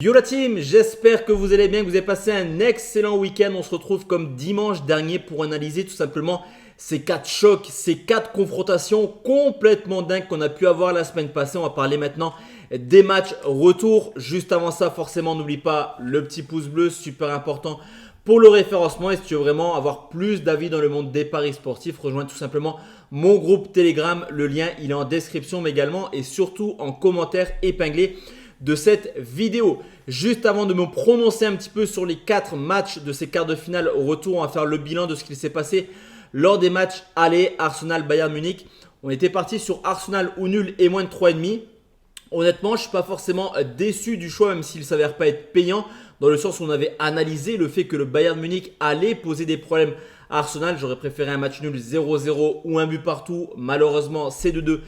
Yo la team, j'espère que vous allez bien, que vous avez passé un excellent week-end. On se retrouve comme dimanche dernier pour analyser tout simplement ces 4 chocs, ces 4 confrontations complètement dingues qu'on a pu avoir la semaine passée. On va parler maintenant des matchs retour. Juste avant ça, forcément, n'oublie pas le petit pouce bleu, super important pour le référencement. Et si tu veux vraiment avoir plus d'avis dans le monde des paris sportifs, rejoins tout simplement mon groupe Telegram. Le lien, il est en description, mais également et surtout en commentaire épinglé de cette vidéo. Juste avant de me prononcer un petit peu sur les 4 matchs de ces quarts de finale au retour, on va faire le bilan de ce qui s'est passé lors des matchs aller Arsenal-Bayern Munich. On était parti sur Arsenal ou nul et moins de 3,5. Honnêtement, je ne suis pas forcément déçu du choix, même s'il ne s'avère pas être payant, dans le sens où on avait analysé le fait que le Bayern Munich allait poser des problèmes à Arsenal. J'aurais préféré un match nul 0-0 ou un but partout. Malheureusement, c'est 2-2.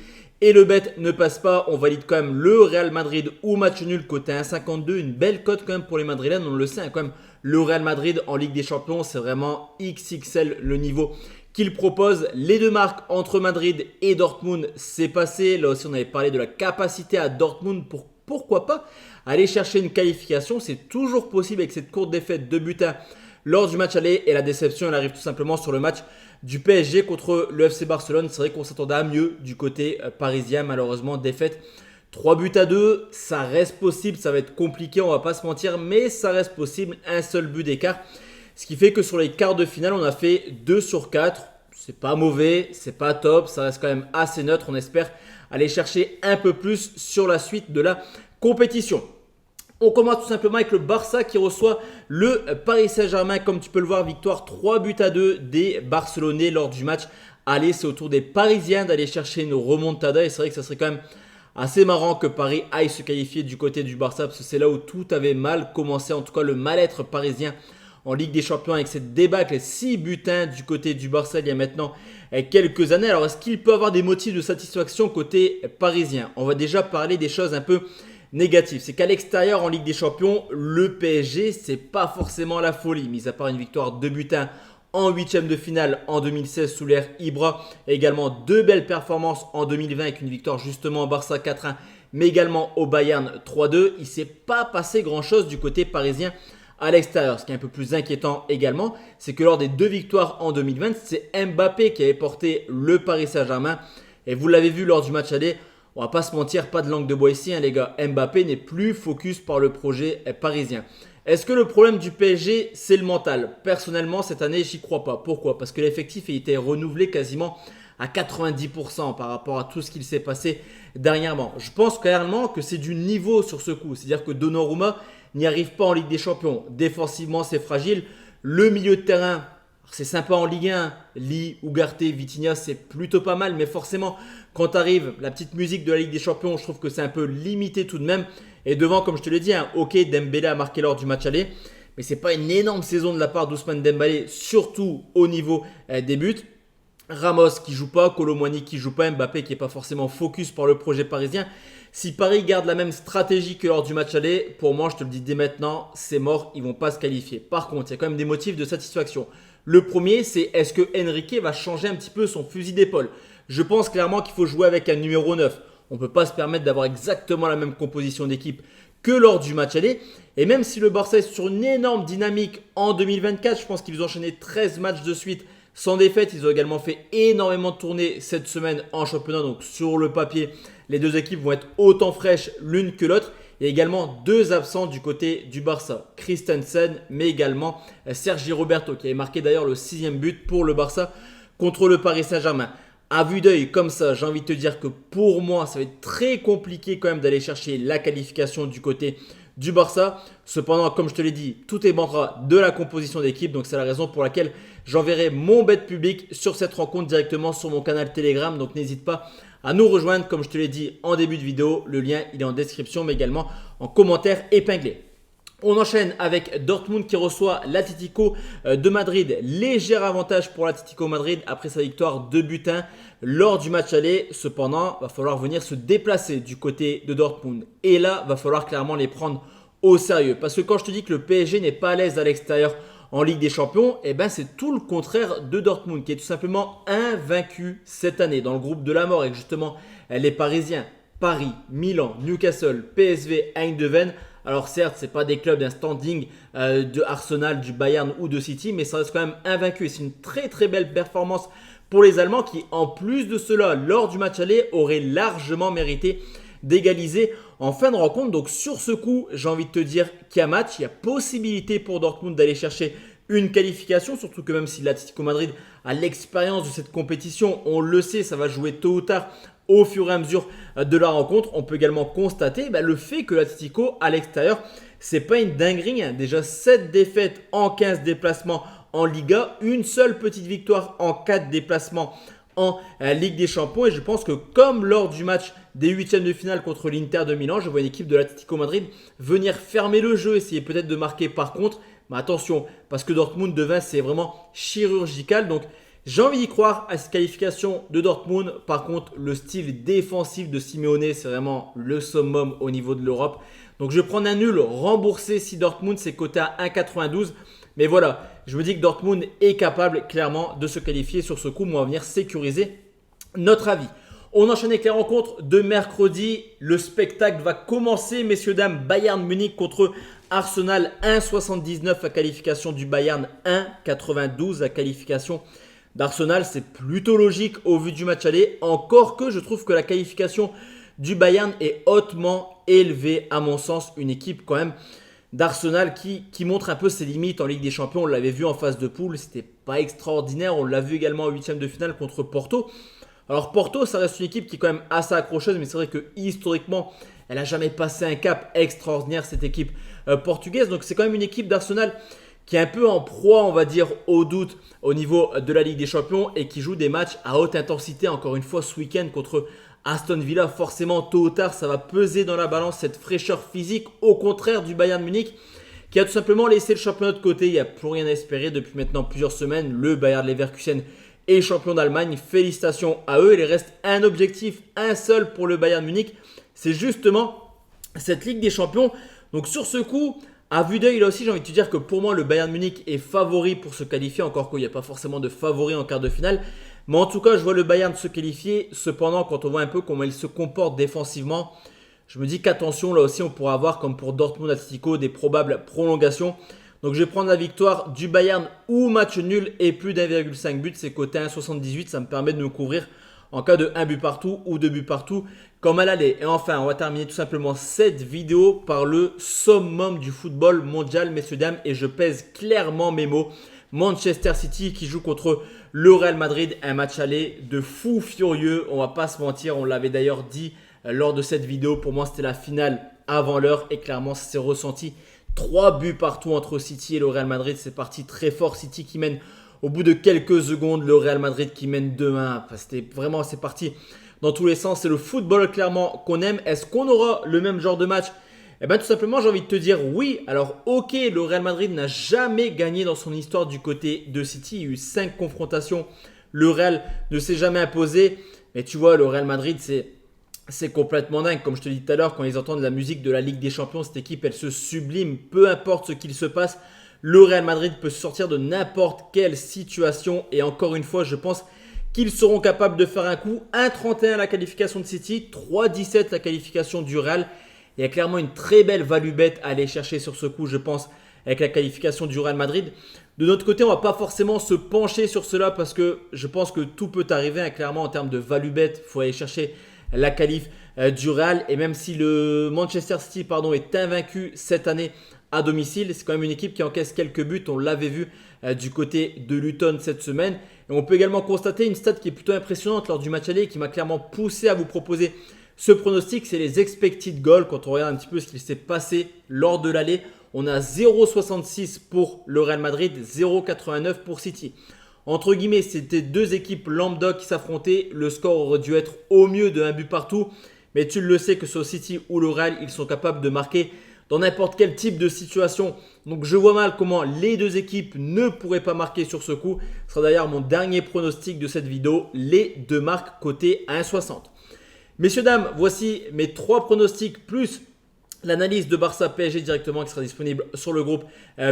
Et le bet ne passe pas, on valide quand même le Real Madrid ou match nul côté 1,52. Une belle cote quand même pour les Madrilènes, on le sait, hein, quand même. Le Real Madrid en Ligue des Champions, c'est vraiment XXL le niveau qu'il propose. Les deux marques entre Madrid et Dortmund, c'est passé. Là aussi, on avait parlé de la capacité à Dortmund pour pourquoi pas aller chercher une qualification. C'est toujours possible avec cette courte défaite de but 1 lors du match aller. Et la déception, elle arrive tout simplement sur le match du PSG contre le FC Barcelone. C'est vrai qu'on s'attendait à mieux du côté parisien. Malheureusement, défaite 3-2, ça reste possible. Ça va être compliqué, on va pas se mentir, mais ça reste possible. Un seul but d'écart. Ce qui fait que sur les quarts de finale, on a fait 2 sur 4. C'est pas mauvais, c'est pas top. Ça reste quand même assez neutre. On espère aller chercher un peu plus sur la suite de la compétition. On commence tout simplement avec le Barça qui reçoit le Paris Saint-Germain. Comme tu peux le voir, victoire 3-2 des Barcelonais lors du match. Allez, c'est au tour des Parisiens d'aller chercher une remontada. Et c'est vrai que ça serait quand même assez marrant que Paris aille se qualifier du côté du Barça. Parce que c'est là où tout avait mal commencé. En tout cas, le mal-être parisien en Ligue des Champions avec cette débâcle. 6 butins du côté du Barça il y a maintenant quelques années. Alors, est-ce qu'il peut avoir des motifs de satisfaction côté parisien? On va déjà parler des choses un peu négatif, c'est qu'à l'extérieur en Ligue des Champions, le PSG, c'est pas forcément la folie, mis à part une victoire 2-1 en 8ème de finale en 2016 sous l'ère Ibra, et également 2 belles performances en 2020 avec une victoire justement au Barça 4-1, mais également au Bayern 3-2. Il ne s'est pas passé grand chose du côté parisien à l'extérieur. Ce qui est un peu plus inquiétant également, c'est que lors des 2 victoires en 2020, c'est Mbappé qui avait porté le Paris Saint-Germain, et vous l'avez vu lors du match aller. On va pas se mentir, pas de langue de bois ici, hein, les gars. Mbappé n'est plus focus par le projet parisien. Est-ce que le problème du PSG, c'est le mental? Personnellement, cette année, j'y crois pas. Pourquoi? Parce que l'effectif a été renouvelé quasiment à 90% par rapport à tout ce qu'il s'est passé dernièrement. Je pense clairement que c'est du niveau sur ce coup. C'est-à-dire que Donnarumma n'y arrive pas en Ligue des Champions. Défensivement, c'est fragile. Le milieu de terrain, c'est sympa en Ligue 1, Lee, Ugarte, Vitinha, c'est plutôt pas mal. Mais forcément, quand tu arrives, la petite musique de la Ligue des Champions, je trouve que c'est un peu limité tout de même. Et devant, comme je te l'ai dit, ok, Dembélé a marqué lors du match aller. Mais ce n'est pas une énorme saison de la part d'Ousmane Dembélé, surtout au niveau des buts. Ramos qui joue pas, Kolo Muani qui joue pas, Mbappé qui n'est pas forcément focus par le projet parisien. Si Paris garde la même stratégie que lors du match aller, pour moi, je te le dis dès maintenant, c'est mort, ils ne vont pas se qualifier. Par contre, il y a quand même des motifs de satisfaction. Le premier, c'est est-ce que Enrique va changer un petit peu son fusil d'épaule? Je pense clairement qu'il faut jouer avec un numéro 9. On ne peut pas se permettre d'avoir exactement la même composition d'équipe que lors du match aller. Et même si le Barça est sur une énorme dynamique en 2024, je pense qu'ils ont enchaîné 13 matchs de suite sans défaite. Ils ont également fait énormément de tournées cette semaine en championnat. Donc sur le papier, les deux équipes vont être autant fraîches l'une que l'autre. Il y a également 2 absents du côté du Barça. Christensen, mais également Sergi Roberto, qui avait marqué d'ailleurs le 6e but pour le Barça contre le Paris Saint-Germain. À vue d'œil comme ça, j'ai envie de te dire que pour moi, ça va être très compliqué quand même d'aller chercher la qualification du côté du Barça. Cependant, comme je te l'ai dit, tout dépendra de la composition d'équipe. Donc c'est la raison pour laquelle j'enverrai mon bet public sur cette rencontre directement sur mon canal Telegram. Donc n'hésite pas à nous rejoindre, comme je te l'ai dit en début de vidéo. Le lien, il est en description, mais également en commentaire épinglé. On enchaîne avec Dortmund qui reçoit l'Atlético de Madrid. Léger avantage pour l'Atlético Madrid après sa victoire 2-1 lors du match aller. Cependant, il va falloir venir se déplacer du côté de Dortmund. Et là, il va falloir clairement les prendre au sérieux. Parce que quand je te dis que le PSG n'est pas à l'aise à l'extérieur en Ligue des Champions, eh ben c'est tout le contraire de Dortmund qui est tout simplement invaincu cette année dans le groupe de la mort avec justement les Parisiens. Paris, Milan, Newcastle, PSV, Eindhoven. Alors certes, c'est pas des clubs d'un standing de Arsenal, du Bayern ou de City, mais ça reste quand même invaincu. C'est une très très belle performance pour les Allemands qui, en plus de cela, lors du match aller, auraient largement mérité d'égaliser en fin de rencontre. Donc sur ce coup, j'ai envie de te dire qu'il y a match, il y a possibilité pour Dortmund d'aller chercher une qualification, surtout que même si l'Atlético Madrid a l'expérience de cette compétition, on le sait, ça va jouer tôt ou tard au fur et à mesure de la rencontre. On peut également constater le fait que l'Atlético à l'extérieur, c'est pas une dinguerie, hein. Déjà 7 défaites en 15 déplacements en Liga, une seule petite victoire en 4 déplacements en Ligue des Champions. Et je pense que comme lors du match des huitièmes de finale contre l'Inter de Milan, je vois une équipe de l'Atlético Madrid venir fermer le jeu, essayer peut-être de marquer par contre. Mais attention, parce que Dortmund devint, c'est vraiment chirurgical. Donc j'ai envie d'y croire à cette qualification de Dortmund. Par contre, le style défensif de Simeone, c'est vraiment le summum au niveau de l'Europe. Donc je vais prendre un nul remboursé si Dortmund s'est coté à 1,92. Mais voilà, je me dis que Dortmund est capable clairement de se qualifier sur ce coup. On va venir sécuriser notre avis. On enchaîne avec les rencontres de mercredi. Le spectacle va commencer, messieurs, dames. Bayern Munich contre Arsenal, 1,79 la qualification du Bayern, 1,92 la qualification d'Arsenal. C'est plutôt logique au vu du match aller. Encore que je trouve que la qualification du Bayern est hautement élevée à mon sens. Une équipe quand même d'Arsenal qui montre un peu ses limites en Ligue des Champions. On l'avait vu en phase de poule, c'était pas extraordinaire. On l'a vu également en huitième de finale contre Porto. Alors Porto, ça reste une équipe qui est quand même assez accrocheuse, mais c'est vrai que historiquement, elle n'a jamais passé un cap extraordinaire, cette équipe portugaise. Donc c'est quand même une équipe d'Arsenal qui est un peu en proie, on va dire, au doute au niveau de la Ligue des Champions et qui joue des matchs à haute intensité. Encore une fois, ce week-end contre Aston Villa, forcément, tôt ou tard, ça va peser dans la balance cette fraîcheur physique, au contraire du Bayern Munich, qui a tout simplement laissé le championnat de côté. Il n'y a plus rien à espérer depuis maintenant plusieurs semaines. Le Bayer Leverkusen est champion d'Allemagne. Félicitations à eux. Il reste un objectif, un seul pour le Bayern Munich. C'est justement cette Ligue des Champions. Donc sur ce coup, à vue d'œil, là aussi, j'ai envie de te dire que pour moi, le Bayern Munich est favori pour se qualifier. Encore qu'il n'y a pas forcément de favori en quart de finale. Mais en tout cas, je vois le Bayern se qualifier. Cependant, quand on voit un peu comment il se comporte défensivement, je me dis qu'attention, là aussi, on pourra avoir, comme pour Dortmund Atlético, des probables prolongations. Donc, je vais prendre la victoire du Bayern ou match nul et plus d'1,5 but. C'est coté 1,78. Ça me permet de me couvrir en cas de 1 but partout ou 2 buts partout, comme à l'aller. Et enfin, on va terminer tout simplement cette vidéo par le summum du football mondial, messieurs, dames. Et je pèse clairement mes mots. Manchester City qui joue contre le Real Madrid, un match aller de fou furieux, on va pas se mentir, on l'avait d'ailleurs dit lors de cette vidéo, pour moi c'était la finale avant l'heure et clairement ça s'est ressenti. 3 buts partout entre City et le Real Madrid, c'est parti très fort, City qui mène au bout de quelques secondes, le Real Madrid qui mène 2-1, enfin, c'était vraiment, c'est parti dans tous les sens, c'est le football clairement qu'on aime. Est-ce qu'on aura le même genre de match ? Eh bien tout simplement j'ai envie de te dire oui. Alors ok, le Real Madrid n'a jamais gagné dans son histoire du côté de City. Il y a eu 5 confrontations. Le Real ne s'est jamais imposé. Mais tu vois, le Real Madrid c'est complètement dingue. Comme je te dis tout à l'heure, quand ils entendent la musique de la Ligue des Champions, cette équipe elle se sublime. Peu importe ce qu'il se passe, le Real Madrid peut sortir de n'importe quelle situation. Et encore une fois, je pense qu'ils seront capables de faire un coup. 1,31 la qualification de City, 3,17 la qualification du Real. Il y a clairement une très belle value bet à aller chercher sur ce coup, je pense, avec la qualification du Real Madrid. De notre côté, on ne va pas forcément se pencher sur cela parce que je pense que tout peut arriver. Clairement, en termes de value bet, il faut aller chercher la qualif du Real. Et même si le Manchester City est invaincu cette année à domicile, c'est quand même une équipe qui encaisse quelques buts. On l'avait vu du côté de Luton cette semaine. Et on peut également constater une stat qui est plutôt impressionnante lors du match aller et qui m'a clairement poussé à vous proposer ce pronostic, c'est les expected goals. Quand on regarde un petit peu ce qui s'est passé lors de l'aller, on a 0,66 pour le Real Madrid, 0,89 pour City. Entre guillemets, c'était deux équipes lambda qui s'affrontaient. Le score aurait dû être au mieux de 1 but partout. Mais tu le sais que sur City ou le Real, ils sont capables de marquer dans n'importe quel type de situation. Donc je vois mal comment les deux équipes ne pourraient pas marquer sur ce coup. Ce sera d'ailleurs mon dernier pronostic de cette vidéo. Les deux marques cotées à 1,60. Messieurs, dames, voici mes 3 pronostics plus l'analyse de Barça PSG directement qui sera disponible sur le groupe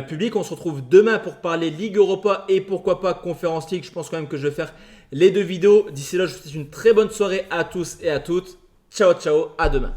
public. On se retrouve demain pour parler Ligue Europa et pourquoi pas Conference League. Je pense quand même que je vais faire les 2 vidéos. D'ici là, je vous souhaite une très bonne soirée à tous et à toutes. Ciao, ciao, à demain.